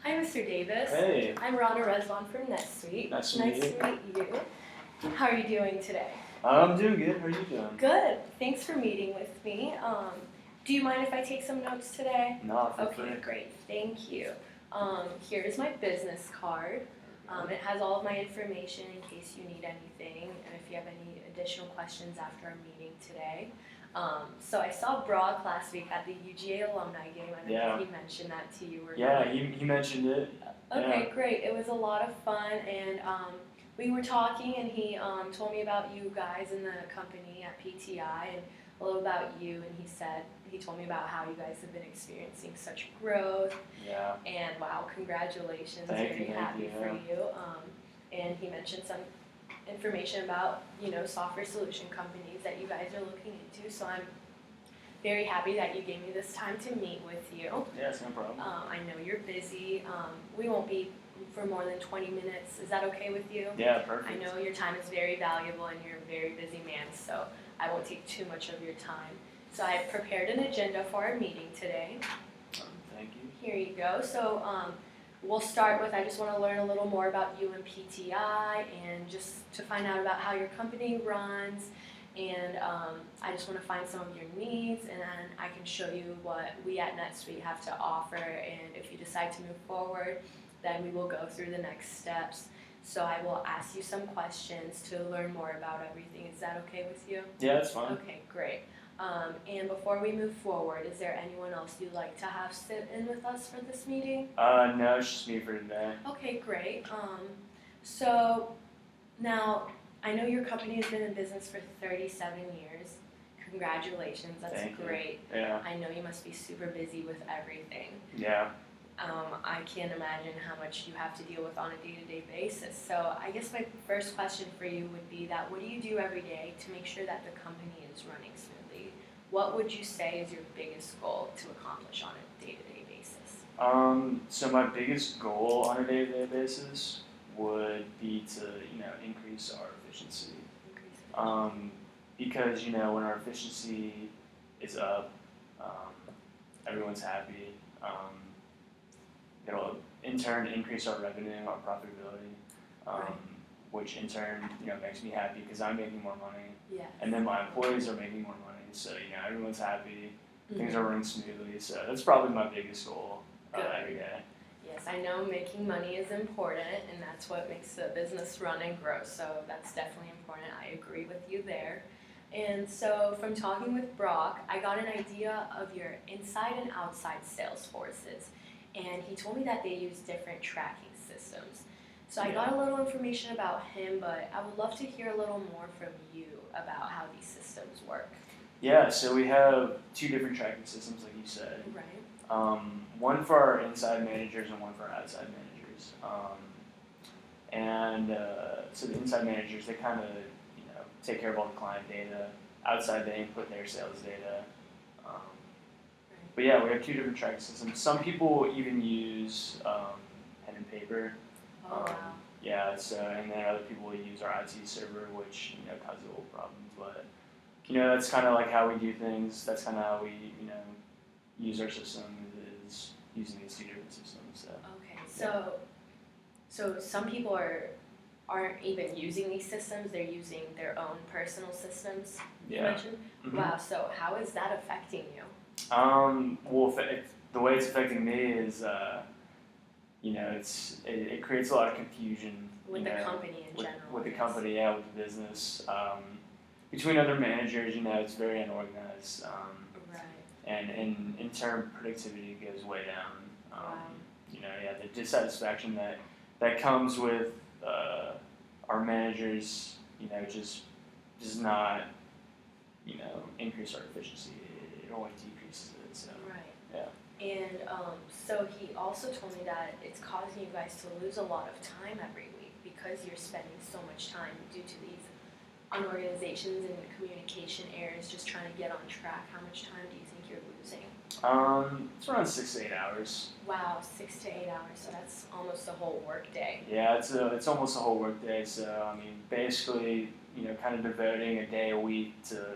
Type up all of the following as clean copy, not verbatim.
Hi, Mr. Davis. Hey. I'm Rana Rezvan from NetSuite. Nice to meet you. How are you doing today? I'm doing good. How are you doing? Good. Thanks for meeting with me. Do you mind if I take some notes today? No, feel Okay, free. great. Thank you. Here is my business card. It has all of my information in case you need anything and if you have any additional questions after our meeting today. So I saw Brock last week at the UGA alumni game. I don't know if he mentioned that to you or Yeah, not. he mentioned it. Okay, Yeah. great. It was a lot of fun, and we were talking, and he told me about you guys in the company at PTI and a little about you. And he told me about how you guys have been experiencing such growth. Yeah. And wow, congratulations! Thank you. Happy for you. And he mentioned some information about software solution companies that you guys are looking into. So I'm very happy that you gave me this time to meet with you. Yeah, it's no problem. I know you're busy. We won't be for more than 20 minutes. Is that okay with you? Yeah, perfect. I know your time is very valuable and you're a very busy man, so I won't take too much of your time. So I prepared an agenda for our meeting today. Thank you. Here you go. So we'll start with, I just want to learn a little more about you and PTI and just to find out about how your company runs. And I just want to find some of your needs, and then I can show you what we at NetSuite have to offer. And if you decide to move forward, then we will go through the next steps. So I will ask you some questions to learn more about everything. Is that okay with you? Yeah, that's fine. Okay, great. And before we move forward, is there anyone else you'd like to have sit in with us for this meeting? No, it's just me for today. Okay, great. So now, I know your company has been in business for 37 years. Congratulations, that's Thank great. You. Yeah. I know you must be super busy with everything. Yeah. I can't imagine how much you have to deal with on a day-to-day basis. So I guess my first question for you would be that what do you do every day to make sure that the company is running smoothly? What would you say is your biggest goal to accomplish on a day-to-day basis? So my biggest goal on a day-to-day basis would be to, increase our efficiency. Because, when our efficiency is up, everyone's happy. It'll in turn increase our revenue, our profitability, Right. which in turn, makes me happy because I'm making more money. Yeah. And then my employees are making more money. So, everyone's happy. Mm-hmm. Things are running smoothly. So that's probably my biggest goal every day. Yes, I know making money is important, and that's what makes a business run and grow, so that's definitely important. I agree with you there. And so from talking with Brock, I got an idea of your inside and outside sales forces, and he told me that they use different tracking systems. So I got a little information about him, but I would love to hear a little more from you about how these systems work. Yeah, so we have two different tracking systems, like you said. Right. One for our inside managers and one for our outside managers. So the inside managers, they kind of, take care of all the client data. Outside, they input their sales data. But yeah, we have two different tracking systems. Some people even use pen and paper. Oh, wow. Yeah, and then other people use our IT server, which, causes little problems. But, that's kind of like how we do things. That's kind of how we, use our system, is using these two different systems. So. Okay, so some people aren't even using these systems, they're using their own personal systems, you mentioned? Mm-hmm. Wow, so how is that affecting you? Well, the way it's affecting me is, it creates a lot of confusion. With the company in general. With the company, yeah, with the business. Between other managers, it's very unorganized. Right. And in turn, productivity goes way down. Wow. The dissatisfaction that comes with our managers, just does not, increase our efficiency. It only decreases it. So. Right. Yeah. And so he also told me that it's causing you guys to lose a lot of time every week because you're spending so much time due to these unorganizations and communication errors, just trying to get on track. How much time do you think you're losing? It's around 6 to 8 hours. Wow, 6 to 8 hours. So that's almost a whole work day. Yeah, it's almost a whole work day. So basically, kind of devoting a day a week to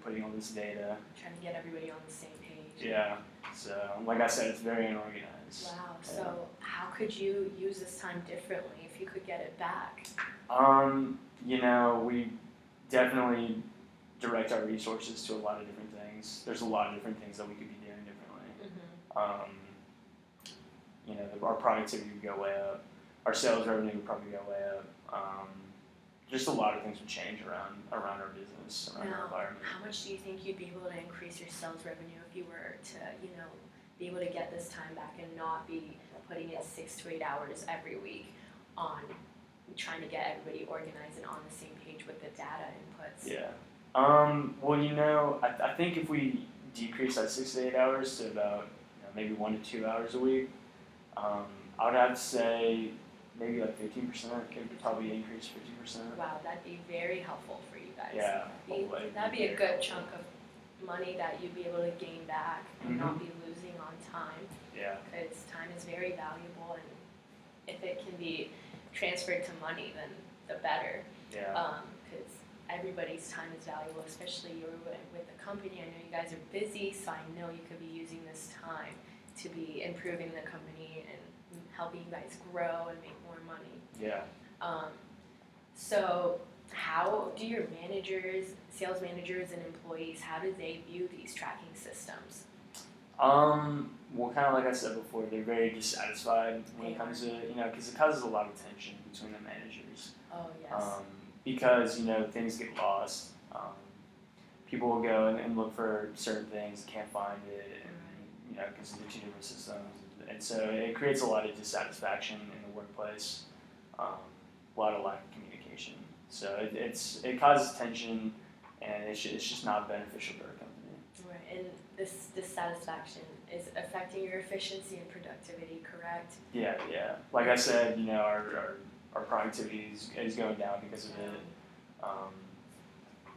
putting all this data. Trying to get everybody on the same page. Yeah. So, like I said, it's very unorganized. Wow. Yeah. So how could you use this time differently if you could get it back? We definitely direct our resources to a lot of different things. There's a lot of different things that we could be doing differently. Mm-hmm. Our productivity would go way up. Our sales revenue would probably go way up. Just a lot of things would change around our business, around our environment. How much do you think you'd be able to increase your sales revenue if you were to, be able to get this time back and not be putting in 6 to 8 hours every week on trying to get everybody organized and on the same page with the data inputs? Yeah. I think if we decrease that 6 to 8 hours to about maybe 1 to 2 hours a week, I would have to say maybe like 15%. Could probably increase 50%. Wow, that'd be very helpful for you guys. Yeah. That'd be a good chunk of money that you'd be able to gain back and not be losing on time. Yeah. Because time is very valuable, and if it can be transferred to money, then the better. Yeah. Because everybody's time is valuable, especially you're with the company. I know you guys are busy, so I know you could be using this time to be improving the company and helping you guys grow and make more money. Yeah. So how do your managers, sales managers, and employees, how do they view these tracking systems? Well, kind of like I said before, they're very dissatisfied when it comes to, because it causes a lot of tension between the managers. Oh, yes. Because, things get lost. People will go and look for certain things, can't find it, and, because they're two different systems. And so it creates a lot of dissatisfaction in the workplace, a lot of lack of communication. So it causes tension, and it's just not beneficial to our company. Right, and this dissatisfaction is affecting your efficiency and productivity, correct? Yeah. Like I said, our productivity is going down because of it.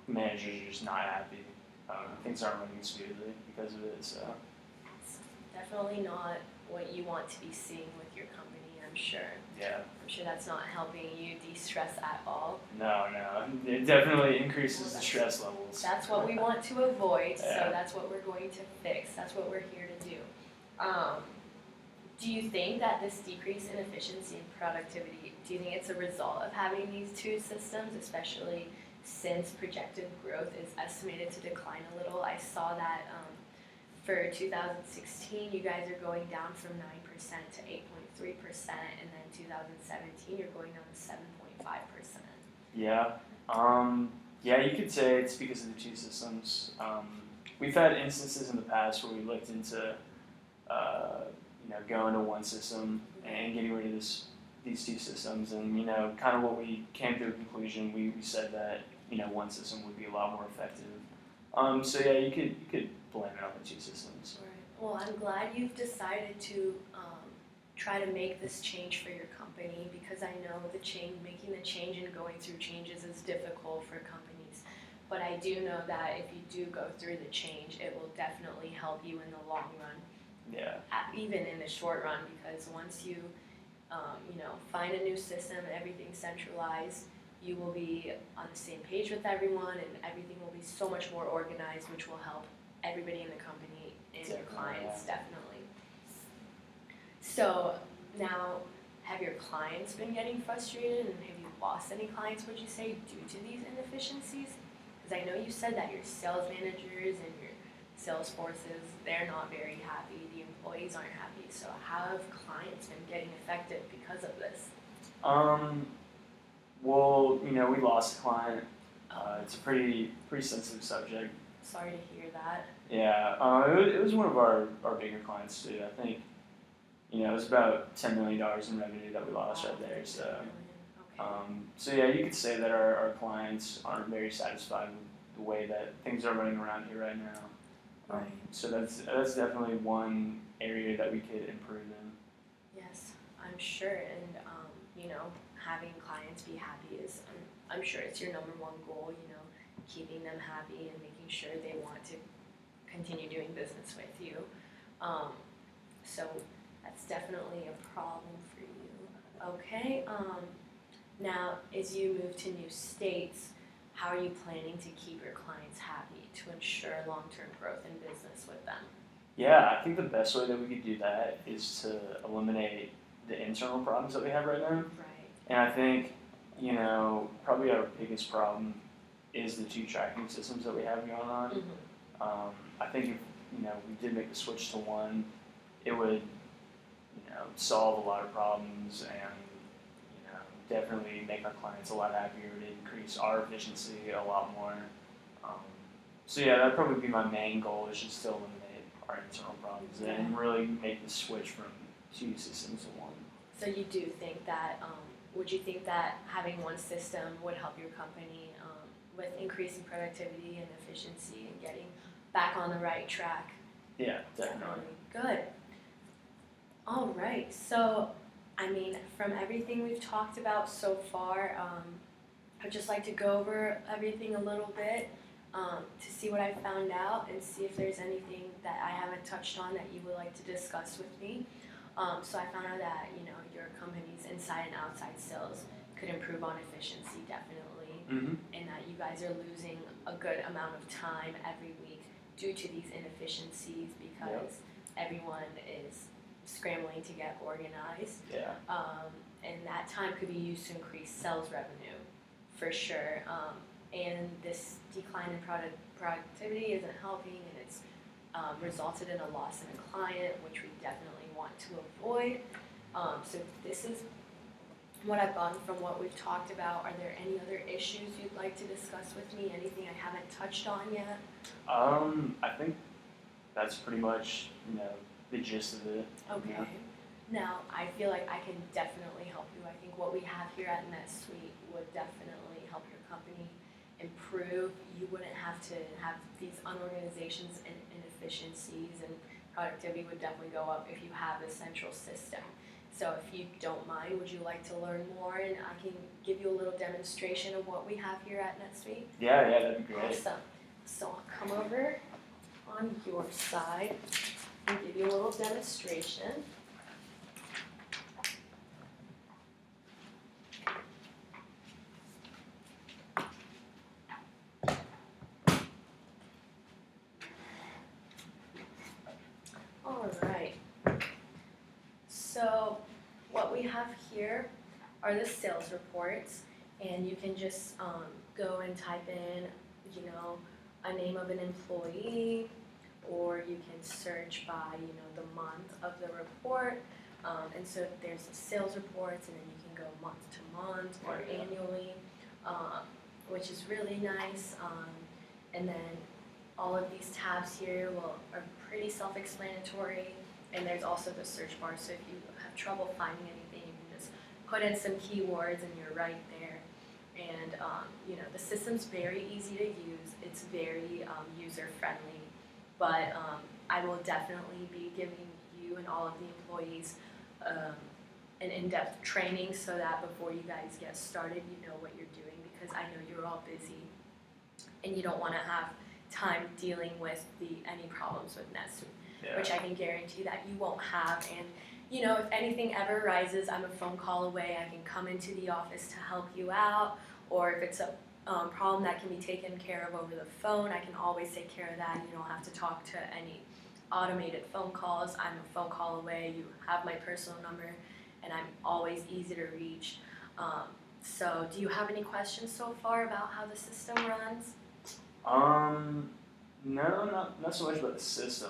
Managers are just not happy. Things aren't running smoothly because of it. So it's definitely not what you want to be seeing with your company, I'm sure. Yeah. I'm sure that's not helping you de-stress at all. No. It definitely increases the stress levels. That's what we want to avoid, Yeah. so that's what we're going to fix. That's what we're here to do. Do you think that this decrease in efficiency and productivity, do you think it's a result of having these two systems, especially since projected growth is estimated to decline a little? I saw that for 2016, you guys are going down from 9% to 8.3%, and then 2017, you're going down to 7.5%. Yeah. Yeah, you could say it's because of the two systems. We've had instances in the past where we looked into, going to one system and getting rid of these two systems, and kind of what we came to a conclusion. We said that one system would be a lot more effective. So yeah, you could blame it on the two systems. Right. Well, I'm glad you've decided to try to make this change for your company, because I know making the change and going through changes is difficult for companies. But I do know that if you do go through the change, it will definitely help you in the long run. Yeah. Even in the short run, because once you, find a new system and everything's centralized, you will be on the same page with everyone, and everything will be so much more organized, which will help everybody in the company and your clients, definitely. So now, have your clients been getting frustrated, and have you lost any clients, would you say, due to these inefficiencies? Because I know you said that your sales managers and your sales forces, they're not very happy, the employees aren't happy. So how have clients been getting affected because of this? Well, we lost a client. It's a pretty sensitive subject. Sorry to hear that. Yeah, it was one of our bigger clients too. I think, it was about $10 million in revenue that we lost right there. So, so yeah, you could say that our clients aren't very satisfied with the way that things are running around here right now. Right. So that's definitely one area that we could improve in. Yes, I'm sure, and having clients be happy is, I'm sure it's your number one goal. Keeping them happy and making sure they want to continue doing business with you. So that's definitely a problem for you. Okay. Now, as you move to new states, how are you planning to keep your clients happy to ensure long-term growth in business with them? Yeah, I think the best way that we could do that is to eliminate the internal problems that we have right now. Right. And I think, probably our biggest problem is the two tracking systems that we have going on. Mm-hmm. I think if, we did make the switch to one, it would, solve a lot of problems and, definitely make our clients a lot happier. It would increase our efficiency a lot more. So yeah, that'd probably be my main goal, is just to eliminate our internal problems and really make the switch from two systems to one. So you do think that, would you think that having one system would help your company with increasing productivity and efficiency and getting back on the right track? Yeah, definitely. Good. All right. So, I mean, from everything we've talked about so far, I'd just like to go over everything a little bit to see what I found out and see if there's anything that I haven't touched on that you would like to discuss with me. So I found out that, your company's inside and outside sales could improve on efficiency, definitely, and that you guys are losing a good amount of time every week due to these inefficiencies because everyone is scrambling to get organized. Yeah. And that time could be used to increase sales revenue, for sure. And this decline in productivity isn't helping, and it's resulted in a loss in a client, which we definitely want to avoid. So this is what I've gotten from what we've talked about. Are there any other issues you'd like to discuss with me? Anything I haven't touched on yet? I think that's pretty much, the gist of it. Okay. Now, I feel like I can definitely help you. I think what we have here at NetSuite would definitely help your company improve. You wouldn't have to have these unorganizations and inefficiencies, and productivity would definitely go up if you have a central system. So if you don't mind, would you like to learn more, and I can give you a little demonstration of what we have here at NetSuite? Yeah, that'd be great. Awesome. So I'll come over on your side and give you a little demonstration. All right. So what we have here are the sales reports, and you can just go and type in, a name of an employee, or you can search by, the month of the report. And so there's the sales reports, and then you can go month to month or annually, which is really nice. And then all of these tabs here are pretty self-explanatory. And there's also the search bar, so if you have trouble finding anything, you can just put in some keywords and you're right there. And the system's very easy to use. It's very user-friendly. But I will definitely be giving you and all of the employees an in-depth training so that before you guys get started, you know what you're doing, because I know you're all busy and you don't want to have time dealing with any problems with NetSuite, which I can guarantee that you won't have. And if anything ever arises, I'm a phone call away. I can come into the office to help you out, or if it's a problem that can be taken care of over the phone, I can always take care of that. You don't have to talk to any automated phone calls. I'm a phone call away. You have my personal number, and I'm always easy to reach. So do you have any questions so far about how the system runs? No, not so much about the system.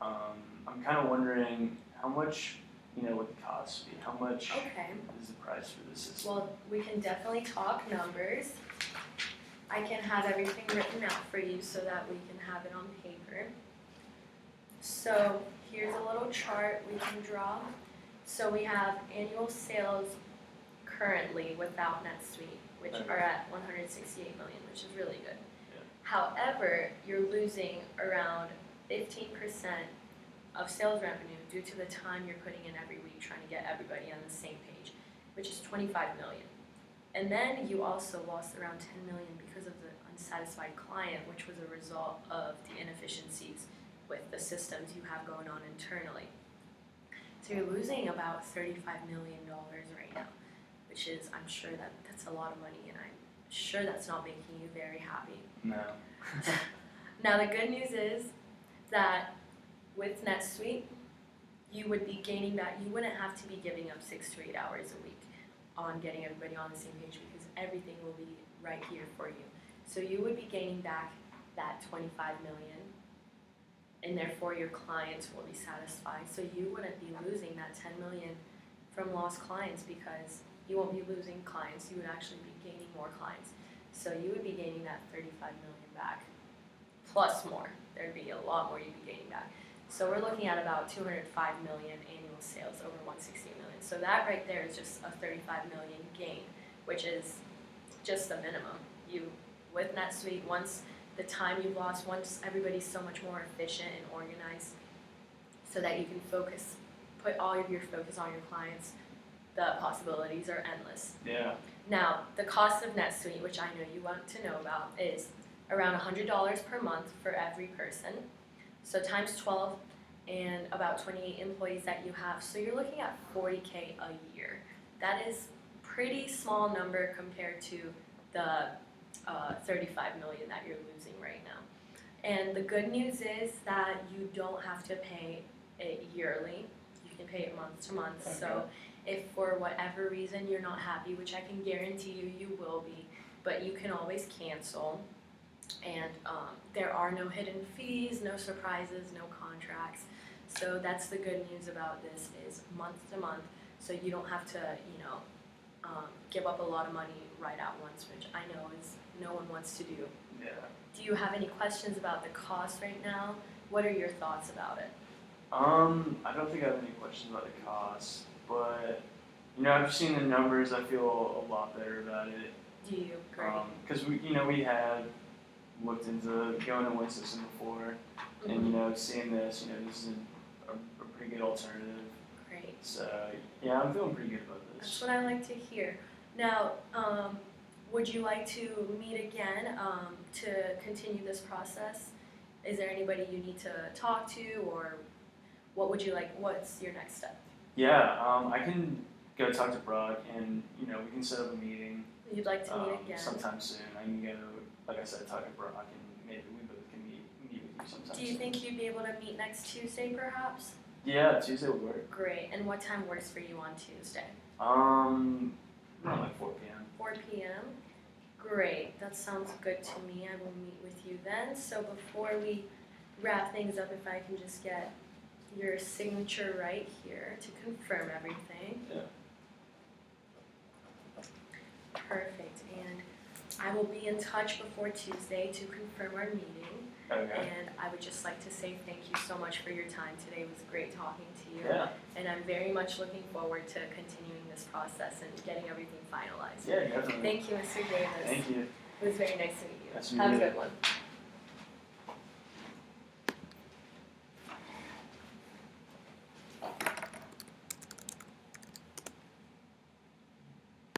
I'm kind of wondering how much, what the cost would be. How much is the price for the system? Well, we can definitely talk numbers. I can have everything written out for you so that we can have it on paper. So here's a little chart we can draw. So we have annual sales currently without NetSuite, which are at 168 million, which is really good. Yeah. However, you're losing around 15% of sales revenue due to the time you're putting in every week trying to get everybody on the same page, which is 25 million. And then you also lost around 10 million because of the unsatisfied client, which was a result of the inefficiencies with the systems you have going on internally. So you're losing about $35 million right now, which is, I'm sure that's a lot of money, and I'm sure that's not making you very happy. No. Now the good news is that with NetSuite, you would be gaining that. You wouldn't have to be giving up 6 to 8 hours a week on getting everybody on the same page because everything will be right here for you. So you would be gaining back that 25 million, and therefore your clients will be satisfied. So you wouldn't be losing that 10 million from lost clients because you won't be losing clients. You would actually be gaining more clients. So you would be gaining that 35 million back, plus more. There'd be a lot more you'd be gaining back. So we're looking at about 205 million annual sales over 160 million. So that right there is just a 35 million gain, which is just the minimum. You, with NetSuite, once the time you've lost, once everybody's so much more efficient and organized so that you can focus, put all of your focus on your clients, the possibilities are endless. Yeah. Now, the cost of NetSuite, which I know you want to know about, is around $100 per month for every person. So times 12 and about 28 employees that you have. So you're looking at $40K a year. That is pretty small number compared to the 35 million that you're losing right now. And the good news is that you don't have to pay it yearly. You can pay it month to month. Okay. So if for whatever reason you're not happy, which I can guarantee you will be, but you can always cancel. And there are no hidden fees, no surprises, no contracts. So that's the good news about this is month to month. So you don't have to, give up a lot of money right at once, which I know is no one wants to do. Yeah. Do you have any questions about the cost right now? What are your thoughts about it? I don't think I have any questions about the cost, but I've seen the numbers. I feel a lot better about it. Do you? Great. Because we had looked into going to Win System before, Mhm. and seeing this, this is a pretty good alternative. Great. So yeah, I'm feeling pretty good about That's this. what I like to hear. Now, would you like to meet again to continue this process? Is there anybody you need to talk to, or what would you like? What's your next step? Yeah, I can go talk to Brock, and we can set up a meeting You'd like to meet again? sometime soon. I can go, like I said, talk to Brock, and maybe we both can meet with you sometime. Do you soon. think you'd be able to meet next Tuesday, perhaps? Yeah, Tuesday would work. Great. And what time works for you on Tuesday? Around like 4 p.m. 4 p.m. Great. That sounds good to me. I will meet with you then. So before we wrap things up, if I can just get your signature right here to confirm everything. Yeah. Perfect. And I will be in touch before Tuesday to confirm our meeting. Okay. And I would just like to say thank you so much for your time today. It was great talking to you. Yeah. And I'm very much looking forward to continuing this process and getting everything finalized. Yeah, definitely. Thank you, Mr. Davis. Thank you. It was very nice to meet you. Nice to Have meet a you. good one.